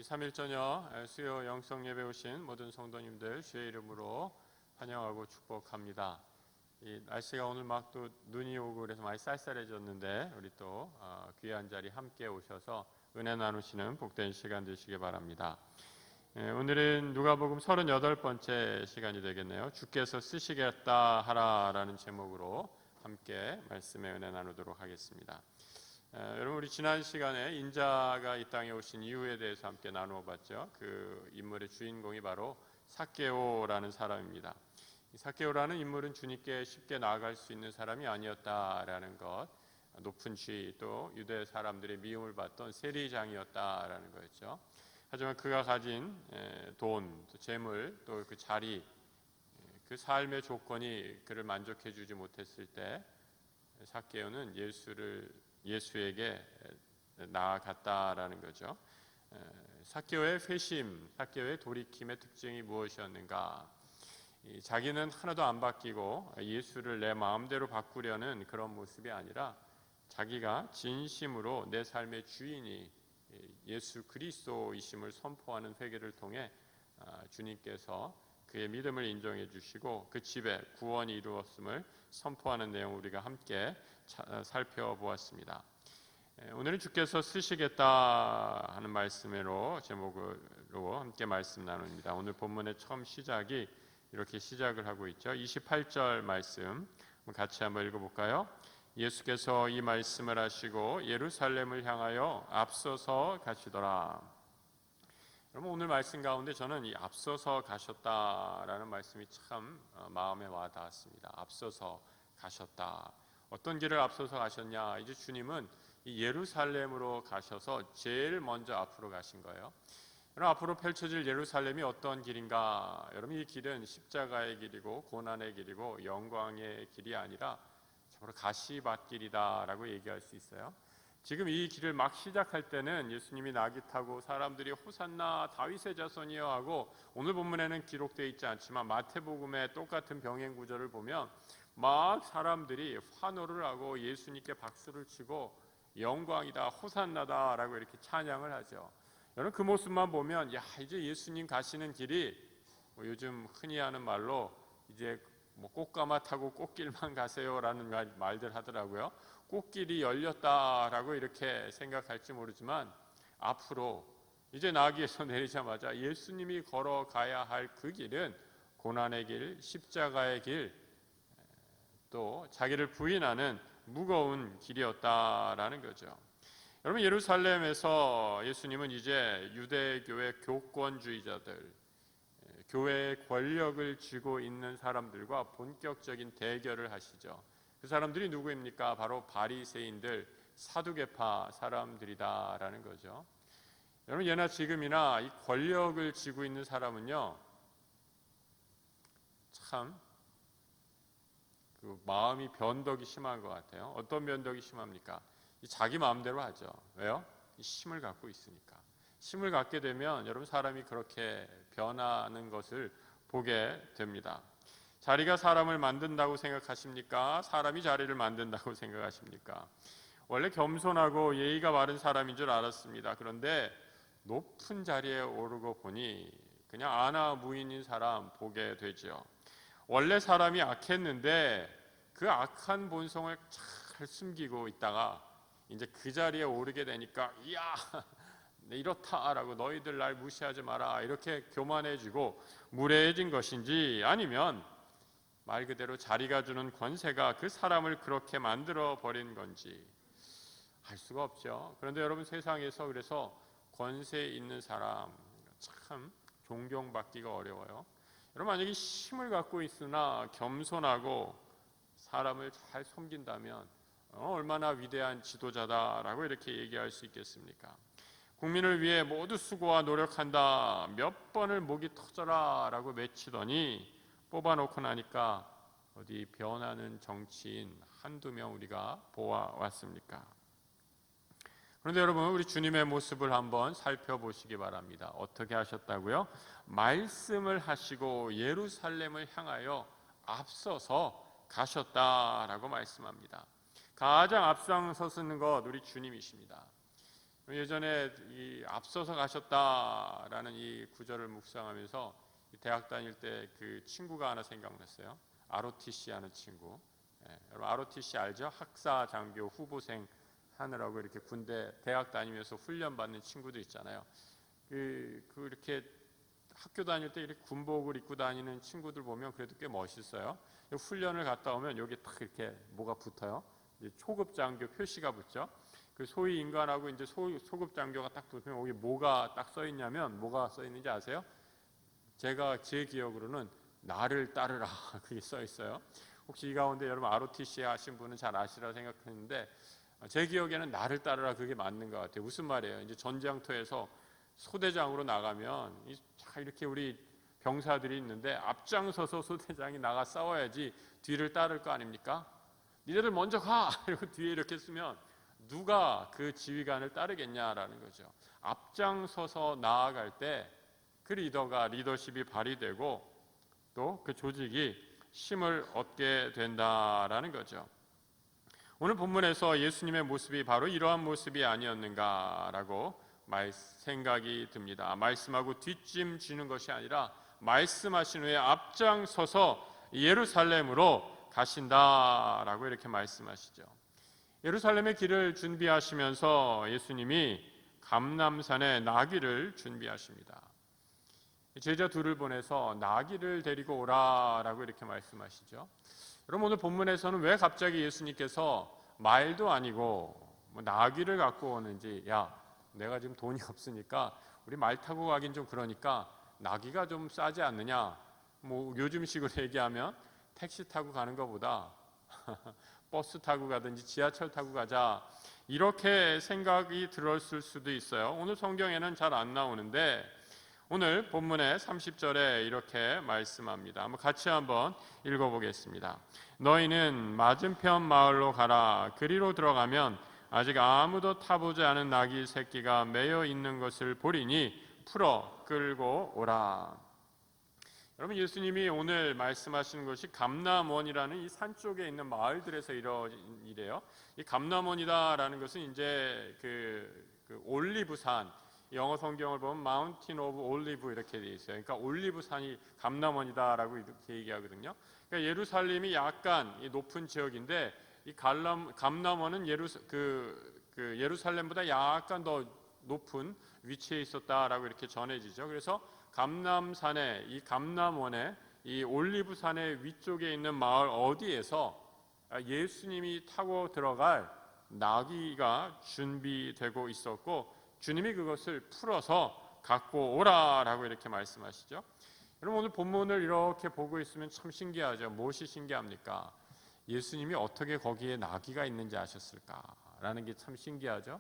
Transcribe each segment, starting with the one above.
3일 저녁 수요 영성 예배 오신 모든 성도님들 주의 이름으로 환영하고 축복합니다. 이 날씨가 오늘 막 또 눈이 오고 그래서 많이 쌀쌀해졌는데 우리 또 귀한 자리 함께 오셔서 은혜 나누시는 복된 시간 되시기 바랍니다. 오늘은 누가복음 38번째 시간이 되겠네요. 주께서 쓰시겠다 하라라는 제목으로 함께 말씀의 은혜 나누도록 하겠습니다. 여러분, 우리 지난 시간에 인자가 이 땅에 오신 이유에 대해서 함께 나누어 봤죠. 그 인물의 주인공이 바로 삭개오라는 사람입니다. 이 삭개오라는 인물은 주님께 쉽게 나아갈 수 있는 사람이 아니었다라는 것, 높은 지위, 또 유대 사람들의 미움을 받던 세리장이었다라는 거였죠. 하지만 그가 가진 돈, 재물, 또 그 자리, 그 삶의 조건이 그를 만족해 주지 못했을 때 삭개오는 예수에게 나아갔다라는 거죠. 삭개오의 회심, 삭개오의 돌이킴의 특징이 무엇이었는가? 자기는 하나도 안 바뀌고 예수를 내 마음대로 바꾸려는 그런 모습이 아니라 자기가 진심으로 내 삶의 주인이 예수 그리스도이심을 선포하는 회개를 통해 주님께서 그의 믿음을 인정해 주시고 그 집에 구원이 이루었음을 선포하는 내용을 우리가 함께 살펴보았습니다. 오늘은 주께서 쓰시겠다 하는 말씀으로 제목으로 함께 말씀 나눕니다. 오늘 본문의 처음 시작이 이렇게 시작을 하고 있죠. 28절 말씀 같이 한번 읽어볼까요? 예수께서 이 말씀을 하시고 예루살렘을 향하여 앞서서 가시더라. 여러분, 오늘 말씀 가운데 저는 이 앞서서 가셨다라는 말씀이 참 마음에 와 닿았습니다. 앞서서 가셨다. 어떤 길을 앞서서 가셨냐? 이제 주님은 이 예루살렘으로 가셔서 제일 먼저 앞으로 가신 거예요. 여러분, 앞으로 펼쳐질 예루살렘이 어떤 길인가? 여러분, 이 길은 십자가의 길이고 고난의 길이고 영광의 길이 아니라 참으로 가시밭길이다라고 얘기할 수 있어요. 지금 이 길을 막 시작할 때는 예수님이 나귀 타고 사람들이 호산나 다윗의 자손이여 하고, 오늘 본문에는 기록되어 있지 않지만 마태복음의 똑같은 병행 구절을 보면 막 사람들이 환호를 하고 예수님께 박수를 치고 영광이다 호산나다 라고 이렇게 찬양을 하죠. 여러분, 그 모습만 보면 야, 이제 예수님 가시는 길이 요즘 흔히 하는 말로 이제 꽃가마 타고 꽃길만 가세요라는 말들 하더라고요. 꽃길이 열렸다라고 이렇게 생각할지 모르지만 앞으로 이제 나귀에서 내리자마자 예수님이 걸어가야 할 그 길은 고난의 길, 십자가의 길, 또 자기를 부인하는 무거운 길이었다라는 거죠. 여러분, 예루살렘에서 예수님은 이제 유대교의 교권주의자들, 교회의 권력을 쥐고 있는 사람들과 본격적인 대결을 하시죠. 그 사람들이 누구입니까? 바로 바리새인들, 사두개파 사람들이다라는 거죠. 여러분, 예나 지금이나 이 권력을 쥐고 있는 사람은요, 참 그 마음이 변덕이 심한 것 같아요. 어떤 변덕이 심합니까? 자기 마음대로 하죠. 왜요? 힘을 갖고 있으니까. 힘을 갖게 되면 여러분, 사람이 그렇게 변하는 것을 보게 됩니다. 자리가 사람을 만든다고 생각하십니까? 사람이 자리를 만든다고 생각하십니까? 원래 겸손하고 예의가 바른 사람인 줄 알았습니다. 그런데 높은 자리에 오르고 보니 그냥 아나무인인 사람 보게 되죠. 원래 사람이 악했는데 그 악한 본성을 잘 숨기고 있다가 이제 그 자리에 오르게 되니까 이야, 이렇다라고 너희들 날 무시하지 마라 이렇게 교만해지고 무례해진 것인지, 아니면 말 그대로 자리가 주는 권세가 그 사람을 그렇게 만들어 버린 건지 알 수가 없죠. 그런데 여러분, 세상에서 그래서 권세 있는 사람 참 존경받기가 어려워요. 여러분, 만약에 힘을 갖고 있으나 겸손하고 사람을 잘 섬긴다면 얼마나 위대한 지도자다라고 이렇게 얘기할 수 있겠습니까? 국민을 위해 모두 수고와 노력한다, 몇 번을 목이 터져라 라고 외치더니 뽑아놓고 나니까 어디 변하는 정치인 한두 명 우리가 보아왔습니까? 그런데 여러분, 우리 주님의 모습을 한번 살펴보시기 바랍니다. 어떻게 하셨다고요? 말씀을 하시고 예루살렘을 향하여 앞서서 가셨다라고 말씀합니다. 가장 앞장서시는 것 우리 주님이십니다. 예전에 이 앞서서 가셨다라는 이 구절을 묵상하면서 대학 다닐 때 그 친구가 하나 생각났어요. ROTC 하는 친구. 여러분 ROTC 알죠? 학사 장교 후보생 하느라고 이렇게 군대 대학 다니면서 훈련 받는 친구들 있잖아요. 이렇게 학교 다닐 때 이렇게 군복을 입고 다니는 친구들 보면 그래도 꽤 멋있어요. 훈련을 갔다 오면 여기 딱 이렇게 뭐가 붙어요. 이제 초급 장교 표시가 붙죠. 그 소위 인간하고 이제 소급 장교가 딱 붙으면 여기 뭐가 딱 써 있냐면 뭐가 써 있는지 아세요? 제 기억으로는 나를 따르라 그게 써 있어요. 혹시 이 가운데 여러분 ROTC 하신 분은 잘 아시리라 생각했는데 제 기억에는 나를 따르라 그게 맞는 것 같아요. 무슨 말이에요? 이제 전장터에서 소대장으로 나가면 이렇게 우리 병사들이 있는데 앞장서서 소대장이 나가 싸워야지 뒤를 따를 거 아닙니까? 니네들 먼저 가! 이러고 뒤에 이렇게 쓰면 누가 그 지휘관을 따르겠냐라는 거죠. 앞장서서 나아갈 때 그 리더십이 발휘되고 또 그 조직이 힘을 얻게 된다라는 거죠. 오늘 본문에서 예수님의 모습이 바로 이러한 모습이 아니었는가라고 생각이 듭니다. 말씀하고 뒷짐 지는 것이 아니라 말씀하신 후에 앞장서서 예루살렘으로 가신다라고 이렇게 말씀하시죠. 예루살렘의 길을 준비하시면서 예수님이 감람산에 나귀를 준비하십니다. 제자 둘을 보내서 나귀를 데리고 오라라고 이렇게 말씀하시죠. 여러분 오늘 본문에서는 왜 갑자기 예수님께서 말도 아니고 나귀를 갖고 오는지, 야 내가 지금 돈이 없으니까 우리 말 타고 가긴 좀 그러니까 나귀가 좀 싸지 않느냐, 요즘식으로 얘기하면 택시 타고 가는 것보다 버스 타고 가든지 지하철 타고 가자, 이렇게 생각이 들었을 수도 있어요. 오늘 성경에는 잘 안 나오는데 오늘 본문의 30절에 이렇게 말씀합니다. 같이 한번 읽어보겠습니다. 너희는 맞은편 마을로 가라. 그리로 들어가면 아직 아무도 타보지 않은 나귀 새끼가 매여 있는 것을 보리니 풀어 끌고 오라. 여러분 예수님이 오늘 말씀하시는 것이 감람원이라는 이 산 쪽에 있는 마을들에서 이루어진 일이에요. 이 감람원이다라는 것은 이제 그 올리브산, 영어 성경을 보면 마운틴 오브 올리브 이렇게 돼 있어요. 그러니까 올리브산이 감람원이다라고 이렇게 얘기하거든요. 그러니까 예루살렘이 약간 높은 지역인데 이 감람원은 예루살렘보다 약간 더 높은 위치에 있었다라고 이렇게 전해지죠. 그래서 감람산에 이 감람원에 이 올리브산의 위쪽에 있는 마을 어디에서 예수님이 타고 들어갈 나귀가 준비되고 있었고 주님이 그것을 풀어서 갖고 오라라고 이렇게 말씀하시죠. 여러분 오늘 본문을 이렇게 보고 있으면 참 신기하죠. 무엇이 신기합니까? 예수님이 어떻게 거기에 나귀가 있는지 아셨을까라는 게 참 신기하죠.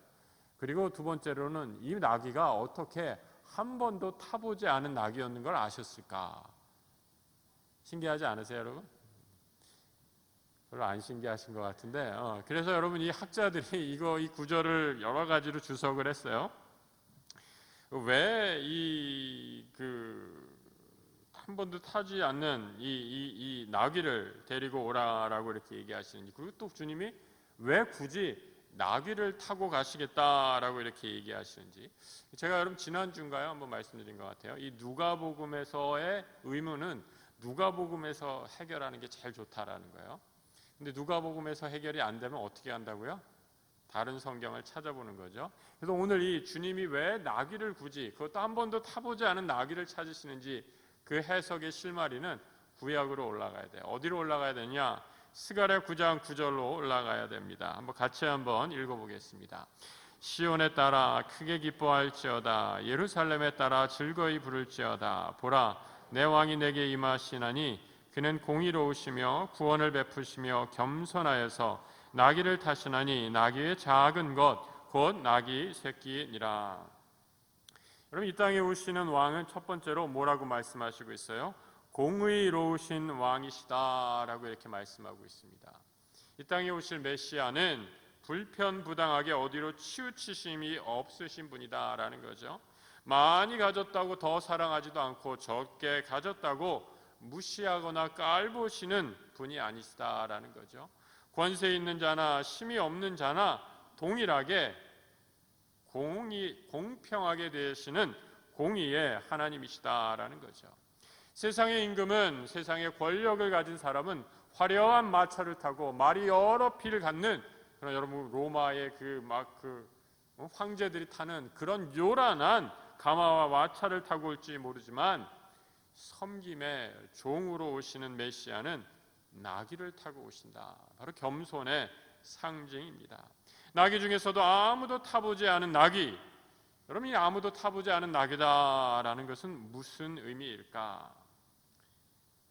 그리고 두 번째로는 이 나귀가 어떻게 한 번도 타보지 않은 나귀였는 걸 아셨을까? 신기하지 않으세요, 여러분? 별로 안 신기하신 것 같은데, 그래서 여러분 이 학자들이 이 구절을 여러 가지로 주석을 했어요. 왜 한 번도 타지 않는 이 나귀를 데리고 오라라고 이렇게 얘기하시는지, 그리고 또 주님이 왜 굳이 나귀를 타고 가시겠다라고 이렇게 얘기하시는지, 제가 여러분 지난주인가요? 한번 말씀드린 것 같아요. 이 누가복음에서의 의문은 누가복음에서 해결하는 게 제일 좋다라는 거예요. 근데 누가복음에서 해결이 안 되면 어떻게 한다고요? 다른 성경을 찾아보는 거죠. 그래서 오늘 이 주님이 왜 나귀를 굳이, 그것도 한 번도 타보지 않은 나귀를 찾으시는지 그 해석의 실마리는 구약으로 올라가야 돼요. 어디로 올라가야 되냐? 스가랴 9장 9절로 올라가야 됩니다. 같이 한번 읽어보겠습니다. 시온에 따라 크게 기뻐할지어다. 예루살렘에 따라 즐거이 부를지어다. 보라, 내 왕이 내게 임하시나니 그는 공의로우시며 구원을 베푸시며 겸손하여서 나귀를 타시나니 나귀의 작은 것 곧 나귀 새끼니라. 여러분 이 땅에 오시는 왕은 첫 번째로 뭐라고 말씀하시고 있어요? 공의로우신 왕이시다라고 이렇게 말씀하고 있습니다. 이 땅에 오실 메시아는 불편부당하게 어디로 치우치심이 없으신 분이다라는 거죠. 많이 가졌다고 더 사랑하지도 않고 적게 가졌다고 무시하거나 깔보시는 분이 아니시다라는 거죠. 권세 있는 자나 힘이 없는 자나 동일하게 공평하게 되시는 공의의 하나님이시다라는 거죠. 세상의 임금은, 세상의 권력을 가진 사람은 화려한 마차를 타고 말이 여러 피를 갖는, 그런 여러분 로마의 황제들이 타는 그런 요란한 가마와 마차를 타고 올지 모르지만, 섬김의 종으로 오시는 메시아는 나귀를 타고 오신다. 바로 겸손의 상징입니다. 나귀 중에서도 아무도 타보지 않은 나귀, 여러분 이 아무도 타보지 않은 나귀다라는 것은 무슨 의미일까?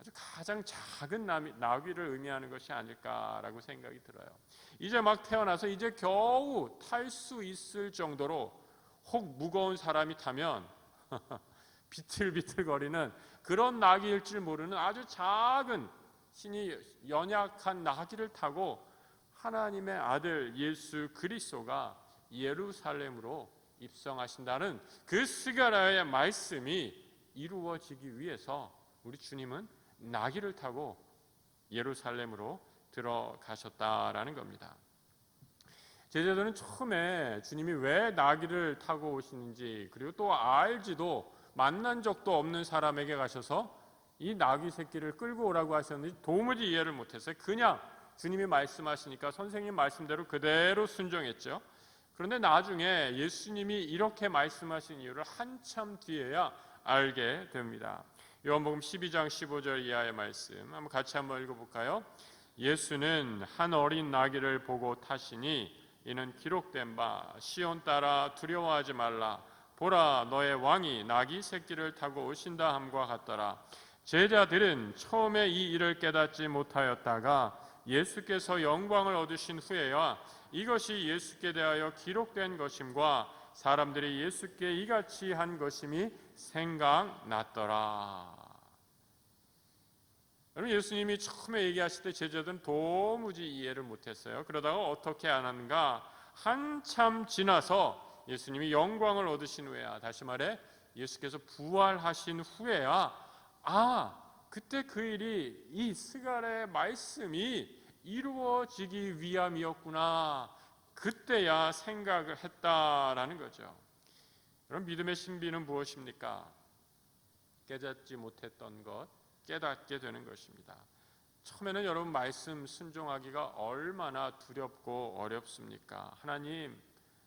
아주 가장 작은 나귀를 의미하는 것이 아닐까라고 생각이 들어요. 이제 막 태어나서 이제 겨우 탈 수 있을 정도로, 혹 무거운 사람이 타면 비틀비틀거리는 그런 나귀일 줄 모르는 아주 작은 신이 연약한 나귀를 타고 하나님의 아들 예수 그리스도가 예루살렘으로 입성하신다는 그 스가랴의 말씀이 이루어지기 위해서 우리 주님은 나귀를 타고 예루살렘으로 들어가셨다라는 겁니다. 제자들은 처음에 주님이 왜 나귀를 타고 오시는지, 그리고 또 알지도 만난 적도 없는 사람에게 가셔서 이 나귀 새끼를 끌고 오라고 하셨는지 도무지 이해를 못했어요. 그냥 주님이 말씀하시니까 선생님 말씀대로 그대로 순종했죠. 그런데 나중에 예수님이 이렇게 말씀하신 이유를 한참 뒤에야 알게 됩니다. 요한복음 12장 15절 이하의 말씀 한번 같이 한번 읽어볼까요? 예수는 한 어린 나귀를 보고 타시니 이는 기록된 바 시온 딸아 두려워하지 말라 보라 너의 왕이 나귀 새끼를 타고 오신다 함과 같더라. 제자들은 처음에 이 일을 깨닫지 못하였다가 예수께서 영광을 얻으신 후에야 이것이 예수께 대하여 기록된 것임과 사람들이 예수께 이같이 한 것임이 생각났더라. 여러분 예수님이 처음에 얘기하실 때 제자들은 도무지 이해를 못했어요. 그러다가 어떻게 안 하는가, 한참 지나서 예수님이 영광을 얻으신 후에야, 다시 말해 예수께서 부활하신 후에야 그때 그 일이 이 스가랴의 말씀이 이루어지기 위함이었구나, 그때야 생각을 했다라는 거죠. 그럼 믿음의 신비는 무엇입니까? 깨닫지 못했던 것 깨닫게 되는 것입니다. 처음에는 여러분 말씀 순종하기가 얼마나 두렵고 어렵습니까? 하나님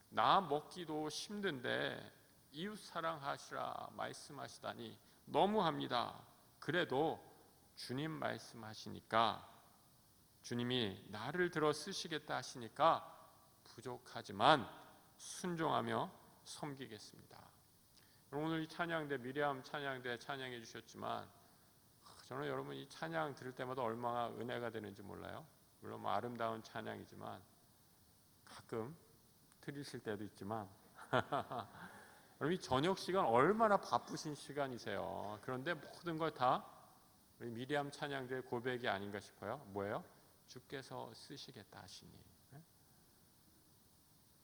나 먹기도 힘든데 이웃 사랑하시라 말씀하시다니 너무합니다. 그래도 주님 말씀하시니까, 주님이 나를 들어 쓰시겠다 하시니까 부족하지만 순종하며 섬기겠습니다. 오늘 이 찬양대 미리암 찬양대 찬양해 주셨지만 저는 여러분 이 찬양 들을 때마다 얼마나 은혜가 되는지 몰라요. 물론 뭐 아름다운 찬양이지만 가끔 들으실 때도 있지만 여러분 이 저녁 시간 얼마나 바쁘신 시간이세요. 그런데 모든 걸 다 우리 미리암 찬양대의 고백이 아닌가 싶어요. 뭐예요? 주께서 쓰시겠다 하시니.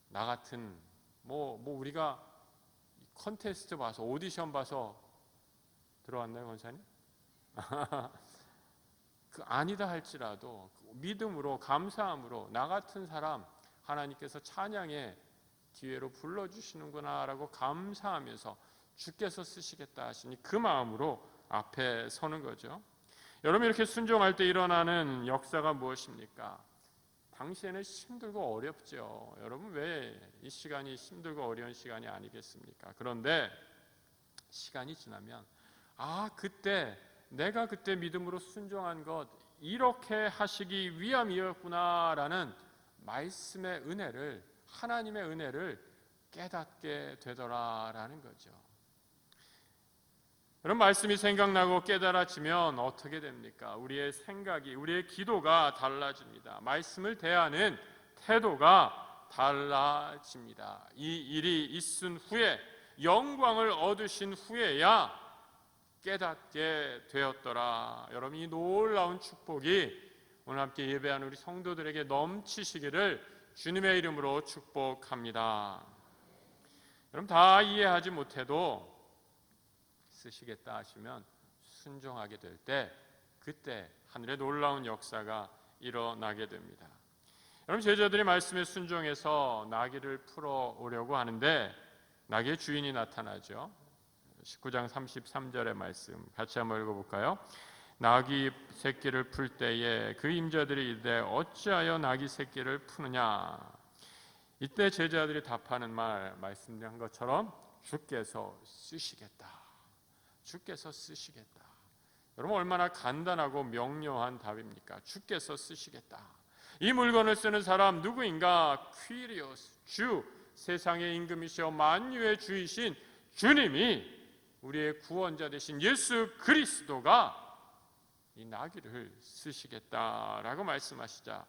나 같은 우리가 컨테스트 봐서 오디션 봐서 들어왔나요, 권사님? 그 아니다 할지라도 믿음으로 감사함으로 나 같은 사람 하나님께서 찬양의 기회로 불러주시는구나 라고 감사하면서 주께서 쓰시겠다 하시니 그 마음으로 앞에 서는 거죠. 여러분 이렇게 순종할 때 일어나는 역사가 무엇입니까? 당시에는 힘들고 어렵죠. 여러분 왜 이 시간이 힘들고 어려운 시간이 아니겠습니까? 그런데 시간이 지나면 그때 내가 그때 믿음으로 순종한 것 이렇게 하시기 위함이었구나라는 말씀의 은혜를, 하나님의 은혜를 깨닫게 되더라라는 거죠. 그런 말씀이 생각나고 깨달아지면 어떻게 됩니까? 우리의 생각이, 우리의 기도가 달라집니다. 말씀을 대하는 태도가 달라집니다. 이 일이 있은 후에, 영광을 얻으신 후에야 깨닫게 되었더라. 여러분 이 놀라운 축복이 오늘 함께 예배하는 우리 성도들에게 넘치시기를 주님의 이름으로 축복합니다. 여러분 다 이해하지 못해도 쓰시겠다 하시면 순종하게 될 때, 그때 하늘의 놀라운 역사가 일어나게 됩니다. 여러분, 제자들이 말씀에 순종해서 나귀를 풀어오려고 하는데 나귀의 주인이 나타나죠. 19장 33절의 말씀 같이 한번 읽어볼까요? 나귀 새끼를 풀 때에 그 임자들이 이르되 어찌하여 나귀 새끼를 푸느냐. 이때 제자들이 답하는 말씀드린 것처럼 주께서 쓰시겠다. 주께서 쓰시겠다. 여러분, 얼마나 간단하고 명료한 답입니까? 주께서 쓰시겠다. 이 물건을 쓰는 사람 누구인가? 퀴리오스, 주, 세상의 임금이시여 만유의 주이신 주님이, 우리의 구원자 되신 예수 그리스도가 이 나귀를 쓰시겠다라고 말씀하시자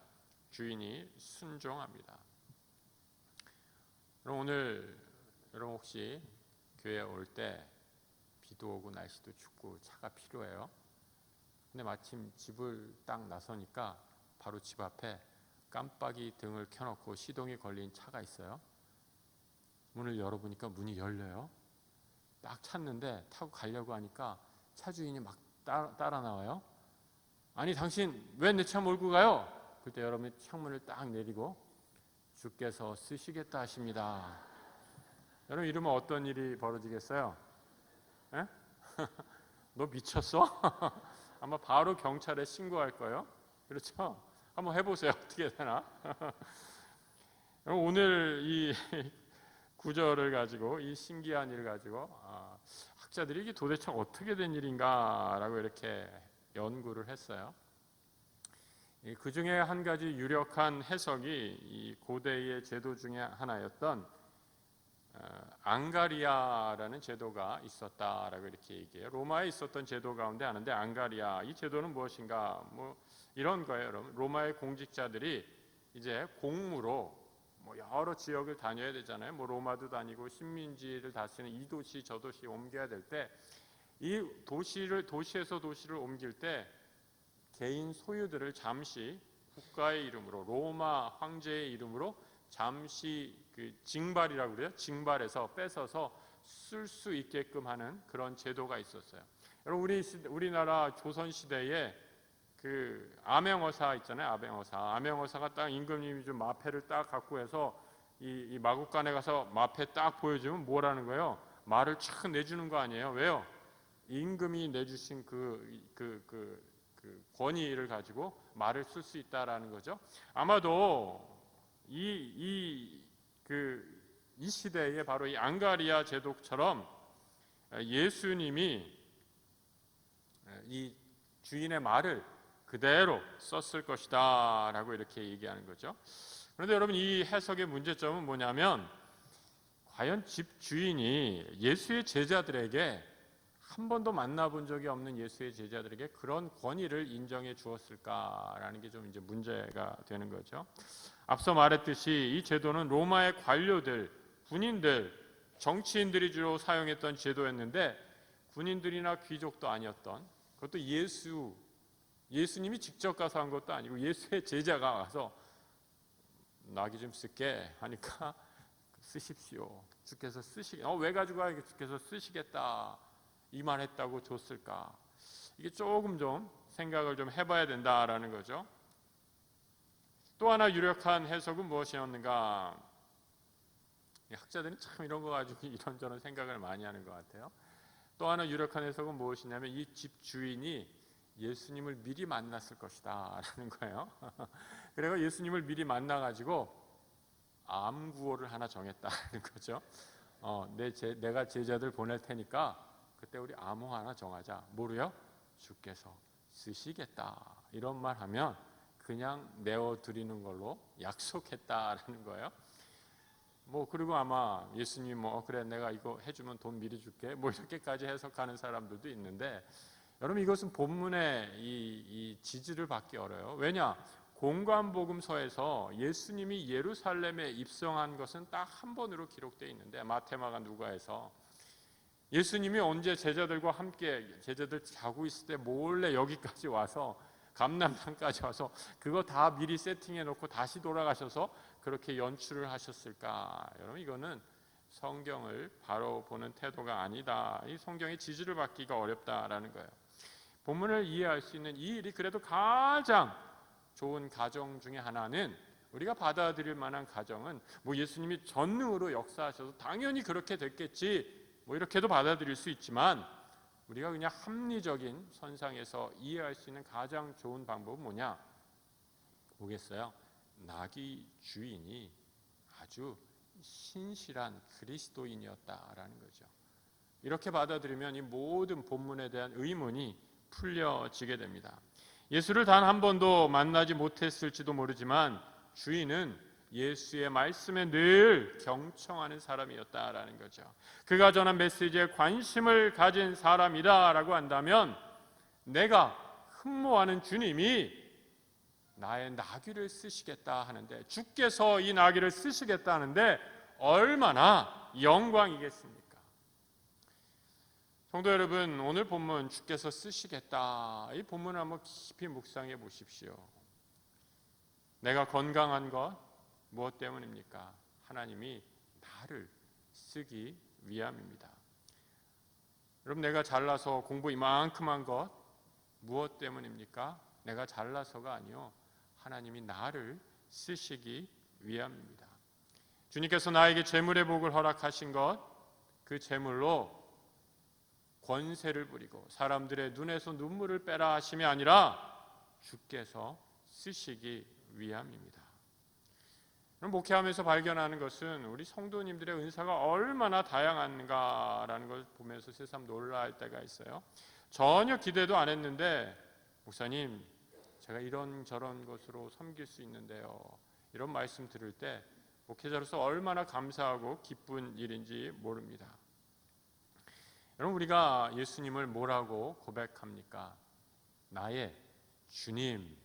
주인이 순종합니다. 그럼 오늘 여러분 혹시 교회 올 때 비도 오고 날씨도 춥고 차가 필요해요? 근데 마침 집을 딱 나서니까 바로 집 앞에 깜빡이 등을 켜놓고 시동이 걸린 차가 있어요. 문을 열어보니까 문이 열려요. 딱 찾는데 타고 가려고 하니까 차 주인이 막 따라 나와요. 아니, 당신 왜 내 차 몰고 가요? 그때 여러분이 창문을 딱 내리고 주께서 쓰시겠다 하십니다. 여러분, 이러면 어떤 일이 벌어지겠어요? 에? 너 미쳤어? 아마 바로 경찰에 신고할 거예요. 그렇죠? 한번 해보세요. 어떻게 되나? 오늘 이 구절을 가지고, 이 신기한 일을 가지고 학자들이 이게 도대체 어떻게 된 일인가라고 이렇게 연구를 했어요. 그 중에 한 가지 유력한 해석이 이 고대의 제도 중에 하나였던 앙가리아라는 제도가 있었다라고 이렇게 얘기해요. 로마에 있었던 제도 가운데 하나인데 앙가리아, 이 제도는 무엇인가? 뭐 이런 거예요, 여러분. 로마의 공직자들이 이제 공무로 뭐 여러 지역을 다녀야 되잖아요. 뭐 로마도 다니고 식민지를 다스리는 이 도시 저 도시 옮겨야 될 때, 이 도시에서 도시를 옮길 때 개인 소유들을 잠시 국가의 이름으로, 로마 황제의 이름으로 잠시 그 징발이라고 그래요. 징발해서 뺏어서 쓸 수 있게끔 하는 그런 제도가 있었어요. 여러분, 우리나라 조선 시대에 그 암행어사 있잖아요. 암행어사가 딱 임금님이 좀 마패를 딱 갖고 해서 이 마국간에 가서 마패 딱 보여주면 뭐라는 거예요? 말을 촥 내주는 거 아니에요? 왜요? 임금이 내주신 그 권위를 가지고 말을 쓸 수 있다라는 거죠. 아마도 이 시대에 바로 이 앙가리아 제도처럼 예수님이 이 주인의 말을 그대로 썼을 것이다 라고 이렇게 얘기하는 거죠. 그런데 여러분, 이 해석의 문제점은 뭐냐면, 과연 집 주인이 예수의 제자들에게, 한 번도 만나본 적이 없는 예수의 제자들에게 그런 권위를 인정해 주었을까라는 게 좀 이제 문제가 되는 거죠. 앞서 말했듯이 이 제도는 로마의 관료들, 군인들, 정치인들이 주로 사용했던 제도였는데, 군인들이나 귀족도 아니었던, 그것도 예수님이 직접 가서 한 것도 아니고 예수의 제자가 와서 나귀 좀 쓸게 하니까 쓰십시오. 주께서 왜 가지고 주께서 쓰시겠다 이 말 했다고 줬을까? 이게 조금 좀 생각을 좀 해봐야 된다라는 거죠. 또 하나 유력한 해석은 무엇이었는가? 학자들은 참 이런 거 가지고 이런저런 생각을 많이 하는 것 같아요. 또 하나 유력한 해석은 무엇이냐면, 이 집 주인이 예수님을 미리 만났을 것이다 라는 거예요. 그래서 예수님을 미리 만나가지고 암 구호를 하나 정했다는 거죠. 내가 제자들 보낼 테니까 그때 우리 암호 하나 정하자. 뭐로요? 주께서 쓰시겠다. 이런 말 하면 그냥 내어드리는 걸로 약속했다라는 거예요. 그리고 아마 예수님 그래 내가 이거 해주면 돈 미리 줄게 이렇게까지 해석하는 사람들도 있는데, 여러분, 이것은 본문의 이 지지를 받기 어려워요. 왜냐? 공관복음서에서 예수님이 예루살렘에 입성한 것은 딱 한 번으로 기록되어 있는데, 마태, 마가, 누가에서 예수님이 언제 제자들과 함께, 제자들 자고 있을 때 몰래 여기까지 와서, 감람산까지 와서 그거 다 미리 세팅해 놓고 다시 돌아가셔서 그렇게 연출을 하셨을까? 여러분, 이거는 성경을 바로 보는 태도가 아니다. 이 성경의 지지를 받기가 어렵다라는 거예요. 본문을 이해할 수 있는 이 일이 그래도 가장 좋은 가정 중에 하나는 우리가 받아들일 만한 가정은 뭐 예수님이 전능으로 역사하셔서 당연히 그렇게 됐겠지 뭐 이렇게도 받아들일 수 있지만, 우리가 그냥 합리적인 선상에서 이해할 수 있는 가장 좋은 방법은 뭐냐? 뭐겠어요? 낙이 주인이 아주 신실한 그리스도인이었다라는 거죠. 이렇게 받아들이면 이 모든 본문에 대한 의문이 풀려지게 됩니다. 예수를 단 한 번도 만나지 못했을지도 모르지만 주인은 예수의 말씀에 늘 경청하는 사람이었다라는 거죠. 그가 전한 메시지에 관심을 가진 사람이다라고 한다면, 내가 흠모하는 주님이 나의 나귀를 쓰시겠다 하는데, 주께서 이 나귀를 쓰시겠다 하는데 얼마나 영광이겠습니까? 성도 여러분, 오늘 본문 주께서 쓰시겠다, 이 본문을 한번 깊이 묵상해 보십시오. 내가 건강한 것 무엇 때문입니까? 하나님이 나를 쓰기 위함입니다. 여러분, 내가 잘나서 공부 이만큼 한 것 무엇 때문입니까? 내가 잘나서가 아니요, 하나님이 나를 쓰시기 위함입니다. 주님께서 나에게 재물의 복을 허락하신 것, 그 재물로 권세를 부리고 사람들의 눈에서 눈물을 빼라 하심이 아니라 주께서 쓰시기 위함입니다. 목회하면서 발견하는 것은 우리 성도님들의 은사가 얼마나 다양한가라는 걸 보면서 새삼 놀랄 때가 있어요. 전혀 기대도 안 했는데, 목사님 제가 이런 저런 것으로 섬길 수 있는데요, 이런 말씀 들을 때 목회자로서 얼마나 감사하고 기쁜 일인지 모릅니다. 여러분, 우리가 예수님을 뭐라고 고백합니까? 나의 주님,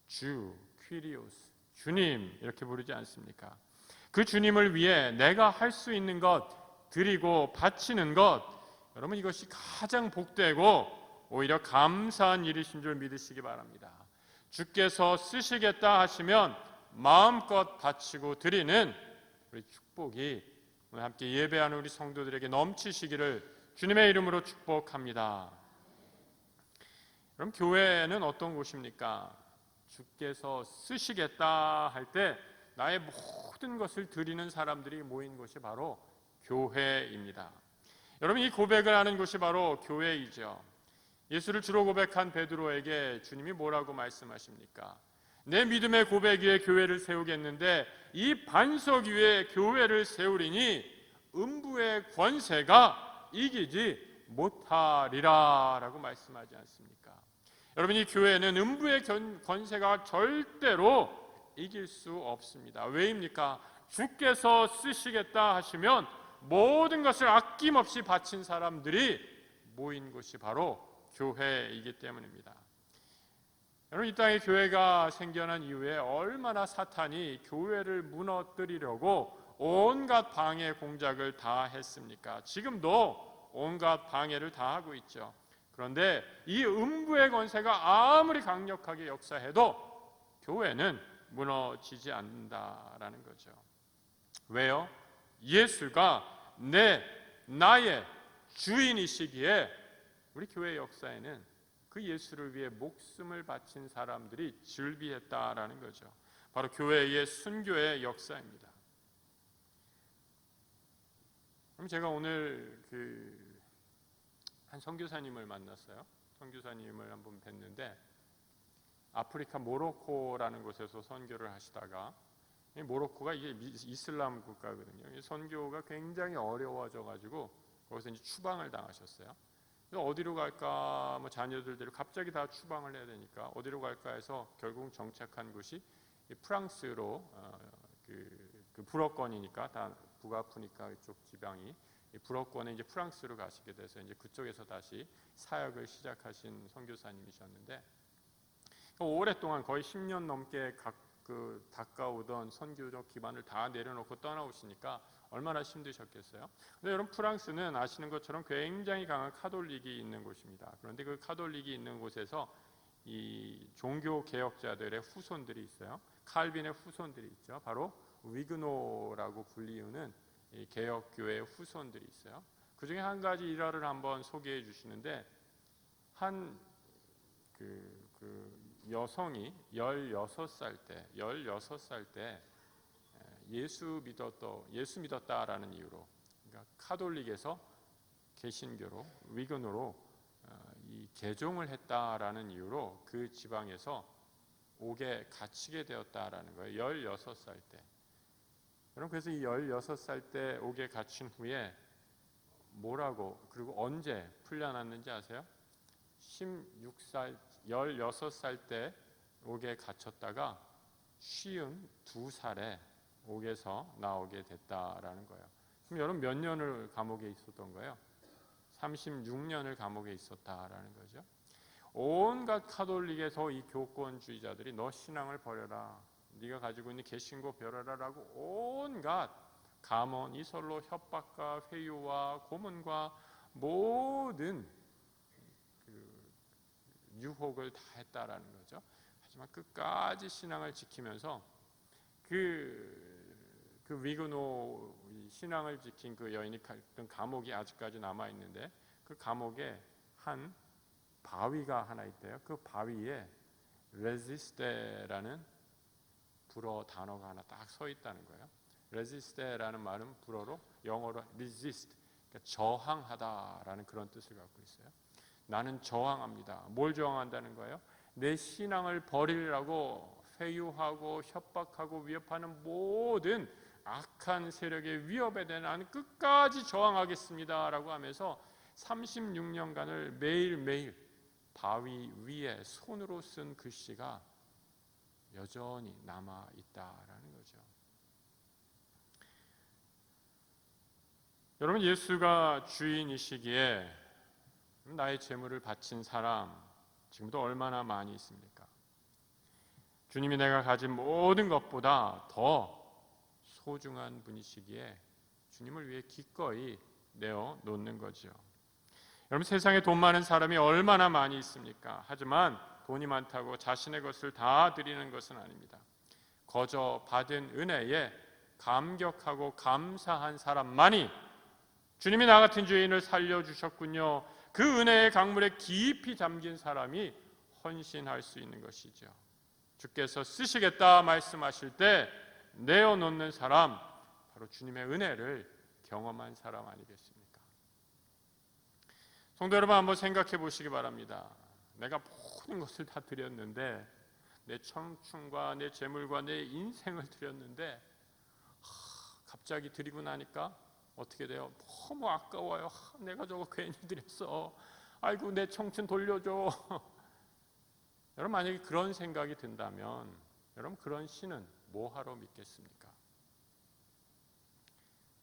주, 퀴리오스, 주님 이렇게 부르지 않습니까? 그 주님을 위해 내가 할 수 있는 것, 드리고 바치는 것, 여러분 이것이 가장 복되고 오히려 감사한 일이신 줄 믿으시기 바랍니다. 주께서 쓰시겠다 하시면 마음껏 바치고 드리는 우리 축복이 오늘 함께 예배하는 우리 성도들에게 넘치시기를 주님의 이름으로 축복합니다. 그럼 교회는 어떤 곳입니까? 주께서 쓰시겠다 할 때 나의 모든 것을 드리는 사람들이 모인 곳이 바로 교회입니다. 여러분, 이 고백을 하는 곳이 바로 교회이죠. 예수를 주로 고백한 베드로에게 주님이 뭐라고 말씀하십니까? 내 믿음의 고백 위에 교회를 세우겠는데 이 반석 위에 교회를 세우리니 음부의 권세가 이기지 못하리라 라고 말씀하지 않습니까? 여러분, 이 교회는 음부의 권세가 절대로 이길 수 없습니다. 왜입니까? 주께서 쓰시겠다 하시면 모든 것을 아낌없이 바친 사람들이 모인 곳이 바로 교회이기 때문입니다. 여러분, 이 땅에 교회가 생겨난 이후에 얼마나 사탄이 교회를 무너뜨리려고 온갖 방해 공작을 다 했습니까? 지금도 온갖 방해를 다 하고 있죠. 그런데 이 음부의 권세가 아무리 강력하게 역사해도 교회는 무너지지 않는다라는 거죠. 왜요? 예수가 나의 주인이시기에 우리 교회 역사에는 그 예수를 위해 목숨을 바친 사람들이 즐비했다라는 거죠. 바로 교회의 순교의 역사입니다. 그럼 제가 오늘 한 선교사님을 만났어요. 선교사님을 한번 뵀는데 아프리카 모로코라는 곳에서 선교를 하시다가, 모로코가 이게 이슬람 국가거든요. 선교가 굉장히 어려워져 가지고 거기서 이제 추방을 당하셨어요. 그래서 어디로 갈까, 뭐 자녀들 데리고 갑자기 다 추방을 해야 되니까 어디로 갈까 해서 결국 정착한 곳이 프랑스로, 그 불어권이니까 다 북아프리카 이쪽 지방이 불어권에 이제 프랑스로 가시게 돼서 이제 그쪽에서 다시 사역을 시작하신 선교사님이셨는데, 오랫동안 거의 10년 넘게 닦아오던 선교적 기반을 다 내려놓고 떠나오시니까 얼마나 힘드셨겠어요. 근데 여러분, 프랑스는 아시는 것처럼 굉장히 강한 카톨릭이 있는 곳입니다. 그런데 그 카톨릭이 있는 곳에서 이 종교 개혁자들의 후손들이 있어요. 칼빈의 후손들이 있죠. 바로 위그노라고 불리우는 이 개혁교회의 후손들이 있어요. 그 중에 한 가지 일화를 한번 소개해 주시는데, 여성이 16살 때 예수 믿었다라는 이유로, 그러니까 카톨릭에서 개신교로 위건으로 이 개종을 했다라는 이유로 그 지방에서 옥에 갇히게 되었다라는 거예요. 16살 때. 여러분, 그래서 이 16살 때 옥에 갇힌 후에 뭐라고, 그리고 언제 풀려났는지 아세요? 16살 때 옥에 갇혔다가 52살에 옥에서 나오게 됐다라는 거예요. 그럼 여러분 몇 년을 감옥에 있었던 거예요? 36년을 감옥에 있었다라는 거죠. 온갖 카톨릭에서 이 교권주의자들이 너 신앙을 버려라, 네가 가지고 있는 개신교 버려라라고 온갖 감언, 이설로 협박과 회유와 고문과 모든 유혹을 다 했다라는 거죠. 하지만 끝까지 신앙을 지키면서 그 위그노 신앙을 지킨 그 여인이 있던 감옥이 아직까지 남아 있는데, 그 감옥에 한 바위가 하나 있대요. 그 바위에 레지스테라는 불어 단어가 하나 딱 서 있다는 거예요. 레지스테라는 말은 불어로 영어로 resist, 그러니까 저항하다라는 그런 뜻을 갖고 있어요. 나는 저항합니다. 뭘 저항한다는 거예요? 내 신앙을 버리라고 회유하고 협박하고 위협하는 모든 악한 세력의 위협에 대해 나는 끝까지 저항하겠습니다 라고 하면서 36년간을 매일매일 바위 위에 손으로 쓴 글씨가 여전히 남아있다라는 거죠. 여러분, 예수가 주인이시기에 나의 재물을 바친 사람 지금도 얼마나 많이 있습니까? 주님이 내가 가진 모든 것보다 더 소중한 분이시기에 주님을 위해 기꺼이 내어놓는 거죠. 여러분, 세상에 돈 많은 사람이 얼마나 많이 있습니까? 하지만 돈이 많다고 자신의 것을 다 드리는 것은 아닙니다. 거저 받은 은혜에 감격하고 감사한 사람만이 주님이 나 같은 죄인을 살려주셨군요, 그 은혜의 강물에 깊이 잠긴 사람이 헌신할 수 있는 것이죠. 주께서 쓰시겠다 말씀하실 때 내어놓는 사람, 바로 주님의 은혜를 경험한 사람 아니겠습니까? 성도 여러분, 한번 생각해 보시기 바랍니다. 내가 모든 것을 다 드렸는데, 내 청춘과 내 재물과 내 인생을 드렸는데 갑자기 드리고 나니까 어떻게 돼요? 너무 아까워요. 내가 저거 괜히 드렸어. 아이고, 내 청춘 돌려줘. 여러분, 만약에 그런 생각이 든다면 여러분, 그런 신은 뭐하러 믿겠습니까?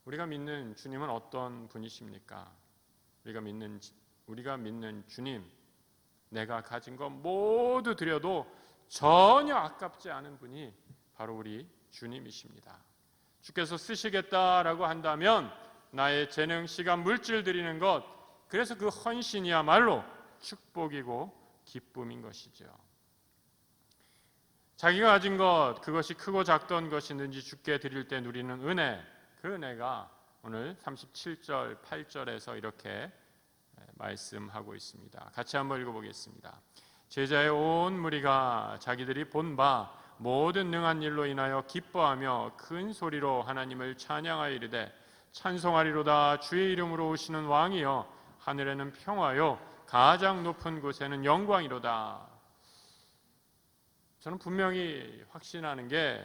우리가 믿는 주님은 어떤 분이십니까? 우리가 믿는 주님, 내가 가진 것 모두 드려도 전혀 아깝지 않은 분이 바로 우리 주님이십니다. 주께서 쓰시겠다라고 한다면 나의 재능, 시간, 물질 드리는 것, 그래서 그 헌신이야말로 축복이고 기쁨인 것이죠. 자기가 가진 것, 그것이 크고 작던 것이든지 주께 드릴 때 누리는 은혜, 그 은혜가 오늘 37절, 8절에서 이렇게 말씀하고 있습니다. 같이 한번 읽어보겠습니다. 제자의 온 무리가 자기들이 본 바 모든 능한 일로 인하여 기뻐하며 큰 소리로 하나님을 찬양하여 이르되, 찬송하리로다. 주의 이름으로 오시는 왕이여, 하늘에는 평화요 가장 높은 곳에는 영광이로다. 저는 분명히 확신하는 게,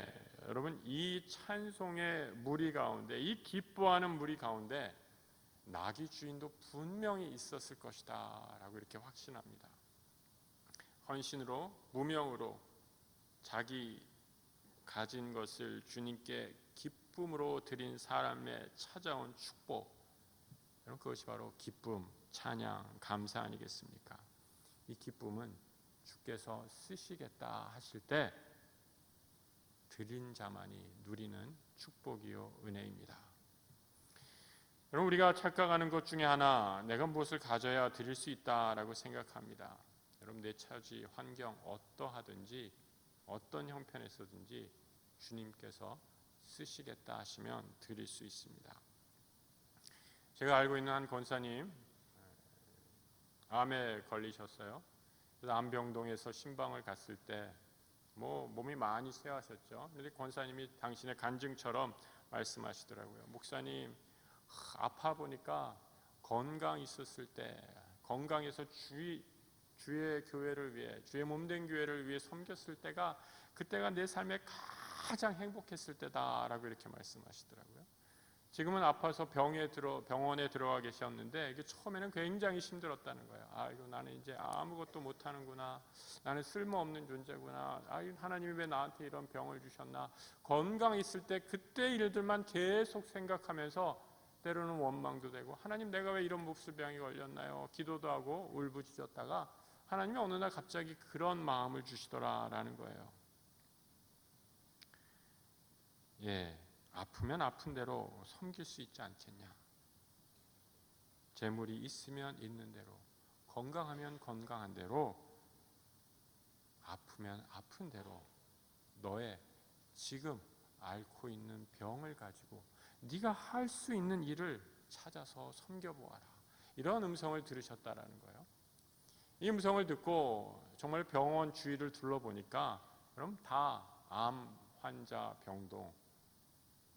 여러분, 이 찬송의 무리 가운데, 이 기뻐하는 무리 가운데 나귀 주인도 분명히 있었을 것이다 라고 이렇게 확신합니다. 헌신으로, 무명으로 자기 가진 것을 주님께 기쁨으로 드린 사람의 찾아온 축복, 여러분, 그것이 바로 기쁨, 찬양, 감사 아니겠습니까? 이 기쁨은 주께서 쓰시겠다 하실 때 드린 자만이 누리는 축복이요 은혜입니다. 여러분, 우리가 착각하는 것 중에 하나, 내가 무엇을 가져야 드릴 수 있다라고 생각합니다. 여러분, 내 처지, 환경 어떠하든지 어떤 형편에서든지 주님께서 쓰시겠다 하시면 드릴 수 있습니다. 제가 알고 있는 한 권사님, 암에 걸리셨어요. 그래서 안병동에서 신방을 갔을 때 몸이 많이 쇠하셨죠. 근데 권사님이 당신의 간증처럼 말씀하시더라고요. 목사님, 아파 보니까 건강 있었을 때, 건강해서 주의 교회를 위해, 주의 몸된 교회를 위해 섬겼을 때가, 그때가 내 삶에 가장 행복했을 때다라고 이렇게 말씀하시더라고요. 지금은 아파서 병원에 들어가 계셨는데, 이게 처음에는 굉장히 힘들었다는 거예요. 이거 나는 이제 아무것도 못하는구나, 나는 쓸모없는 존재구나, 하나님이 왜 나한테 이런 병을 주셨나. 건강 있을 때 그때 일들만 계속 생각하면서 때로는 원망도 되고, 하나님 내가 왜 이런 몹쓸병이 걸렸나요? 기도도 하고 울부짖었다가 하나님이 어느 날 갑자기 그런 마음을 주시더라라는 거예요. 아프면 아픈 대로 섬길 수 있지 않겠냐. 재물이 있으면 있는 대로, 건강하면 건강한 대로, 아프면 아픈 대로 너의 지금 앓고 있는 병을 가지고 네가 할 수 있는 일을 찾아서 섬겨보아라. 이런 음성을 들으셨다라는 거예요. 이 음성을 듣고 정말 병원 주위를 둘러보니까 그럼 다 암 환자 병동,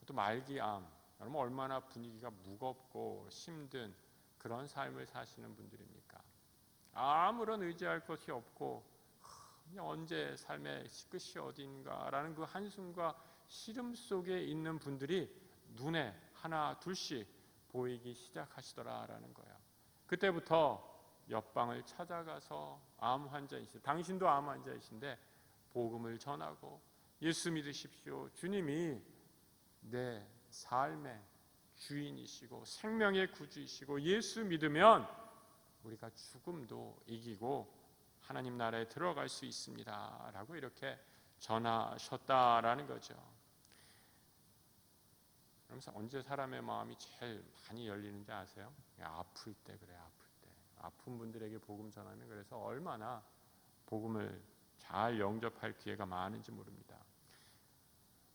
또 말기암, 여러분 얼마나 분위기가 무겁고 힘든 그런 삶을 사시는 분들입니까? 아무런 의지할 것이 없고 언제 삶의 끝이 어딘가라는 그 한숨과 시름 속에 있는 분들이 눈에 하나 둘씩 보이기 시작하시더라라는 거예요. 그때부터 옆방을 찾아가서 암 환자이신, 당신도 암 환자이신데 복음을 전하고 예수 믿으십시오. 주님이 내 삶의 주인이시고 생명의 구주이시고, 예수 믿으면 우리가 죽음도 이기고 하나님 나라에 들어갈 수 있습니다 라고 이렇게 전하셨다라는 거죠. 그러면서 언제 사람의 마음이 제일 많이 열리는지 아세요? 아플 때 그래. 아플 때 아픈 분들에게 복음 전하면 그래서 얼마나 복음을 잘 영접할 기회가 많은지 모릅니다.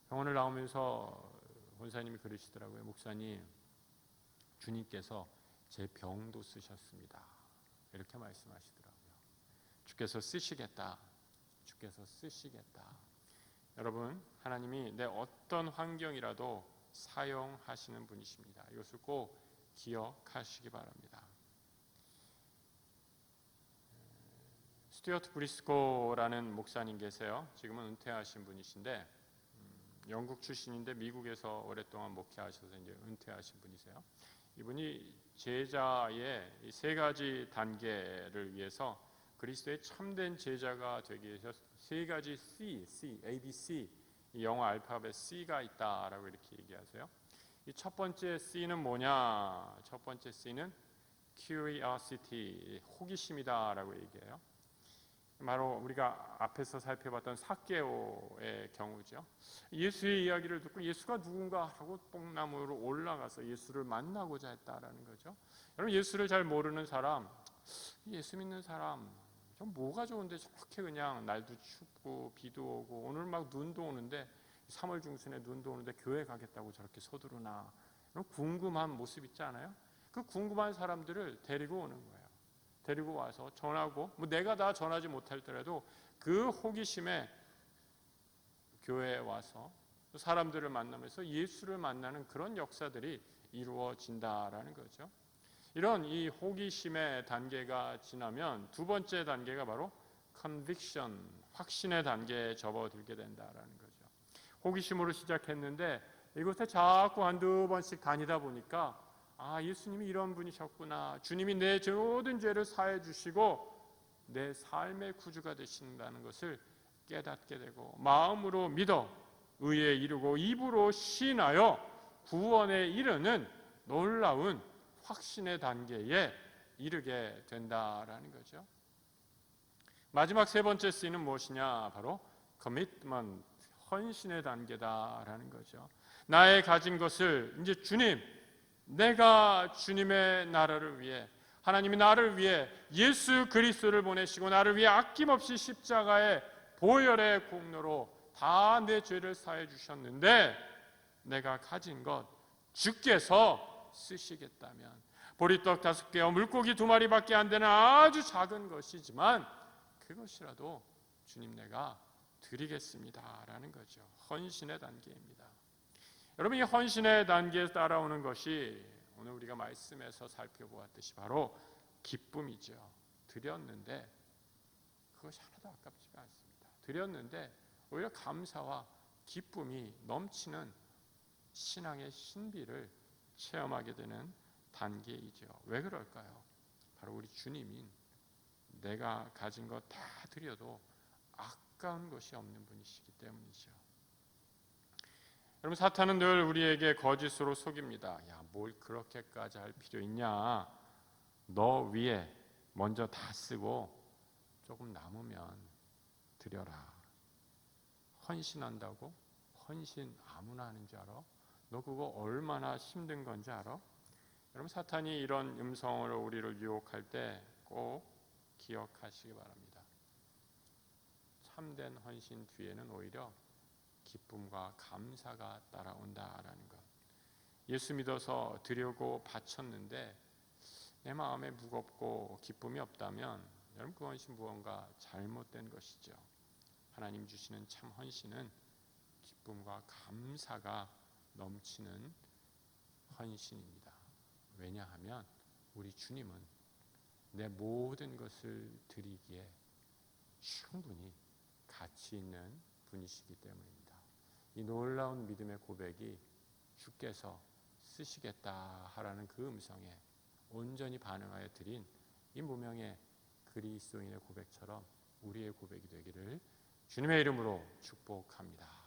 병원을 나오면서 권사님이 그러시더라고요. 목사님, 주님께서 제 병도 쓰셨습니다. 이렇게 말씀하시더라고요. 주께서 쓰시겠다. 주께서 쓰시겠다. 여러분, 하나님이 내 어떤 환경이라도 사용하시는 분이십니다. 이것을 꼭 기억하시기 바랍니다. 스튜어트 브리스코라는 목사님 계세요. 지금은 은퇴하신 분이신데, 영국 출신인데 미국에서 오랫동안 목회하셔서 이제 은퇴하신 분이세요. 이분이 제자의 이 세 가지 단계를 위해서 그리스도의 참된 제자가 되기 위해서 세 가지 ABC, 이 영어 알파벳 C가 있다라고 이렇게 얘기하세요. 이 첫 번째 C는 뭐냐? 첫 번째 C는 curiosity, 호기심이다라고 얘기해요. 바로 우리가 앞에서 살펴봤던 삭개오의 경우죠. 예수의 이야기를 듣고 예수가 누군가 하고 뽕나무로 올라가서 예수를 만나고자 했다라는 거죠. 여러분, 예수를 잘 모르는 사람, 예수 믿는 사람, 좀 뭐가 좋은데 저렇게 그냥 날도 춥고 비도 오고 오늘 막 눈도 오는데 3월 중순에 눈도 오는데 교회 가겠다고 저렇게 서두르나, 이런 궁금한 모습 있지 않아요? 그 궁금한 사람들을 데리고 오는 거예요. 데리고 와서 전하고, 내가 다 전하지 못할더라도 그 호기심에 교회에 와서 사람들을 만나면서 예수를 만나는 그런 역사들이 이루어진다라는 거죠. 이런 이 호기심의 단계가 지나면 두 번째 단계가 바로 conviction, 확신의 단계에 접어들게 된다라는 거죠. 호기심으로 시작했는데 이곳에 자꾸 한두 번씩 다니다 보니까 예수님이 이런 분이셨구나. 주님이 내 모든 죄를 사해 주시고 내 삶의 구주가 되신다는 것을 깨닫게 되고, 마음으로 믿어 의에 이르고 입으로 시인하여 구원에 이르는 놀라운 확신의 단계에 이르게 된다라는 거죠. 마지막 세 번째 C는 무엇이냐? 바로 commitment, 헌신의 단계다라는 거죠. 나의 가진 것을 이제 주님, 내가 주님의 나라를 위해, 하나님이 나를 위해 예수 그리스도를 보내시고 나를 위해 아낌없이 십자가의 보혈의 공로로 다 내 죄를 사해 주셨는데, 내가 가진 것 주께서 쓰시겠다면 보리떡 5개와 물고기 2마리밖에 안 되는 아주 작은 것이지만 그것이라도 주님 내가 드리겠습니다라는 거죠. 헌신의 단계입니다. 여러분, 이 헌신의 단계에 따라오는 것이 오늘 우리가 말씀에서 살펴보았듯이 바로 기쁨이죠. 드렸는데 그것이 하나도 아깝지가 않습니다. 드렸는데 오히려 감사와 기쁨이 넘치는 신앙의 신비를 체험하게 되는 단계이죠. 왜 그럴까요? 바로 우리 주님인 내가 가진 것 다 드려도 아까운 것이 없는 분이시기 때문이죠. 여러분, 사탄은 늘 우리에게 거짓으로 속입니다. 야, 뭘 그렇게까지 할 필요 있냐? 너 위에 먼저 다 쓰고 조금 남으면 드려라. 헌신한다고? 헌신 아무나 하는 줄 알아? 너 그거 얼마나 힘든 건지 알아? 여러분, 사탄이 이런 음성으로 우리를 유혹할 때 꼭 기억하시기 바랍니다. 참된 헌신 뒤에는 오히려 기쁨과 감사가 따라온다라는 것. 예수 믿어서 드리고 바쳤는데 내 마음에 무겁고 기쁨이 없다면 여러분, 그 헌신 무언가 잘못된 것이죠. 하나님 주시는 참 헌신은 기쁨과 감사가 넘치는 헌신입니다. 왜냐하면 우리 주님은 내 모든 것을 드리기에 충분히 가치 있는 분이시기 때문입니다. 이 놀라운 믿음의 고백이 주께서 쓰시겠다 하라는 그 음성에 온전히 반응하여 드린 이 무명의 그리스도인의 고백처럼 우리의 고백이 되기를 주님의 이름으로 축복합니다.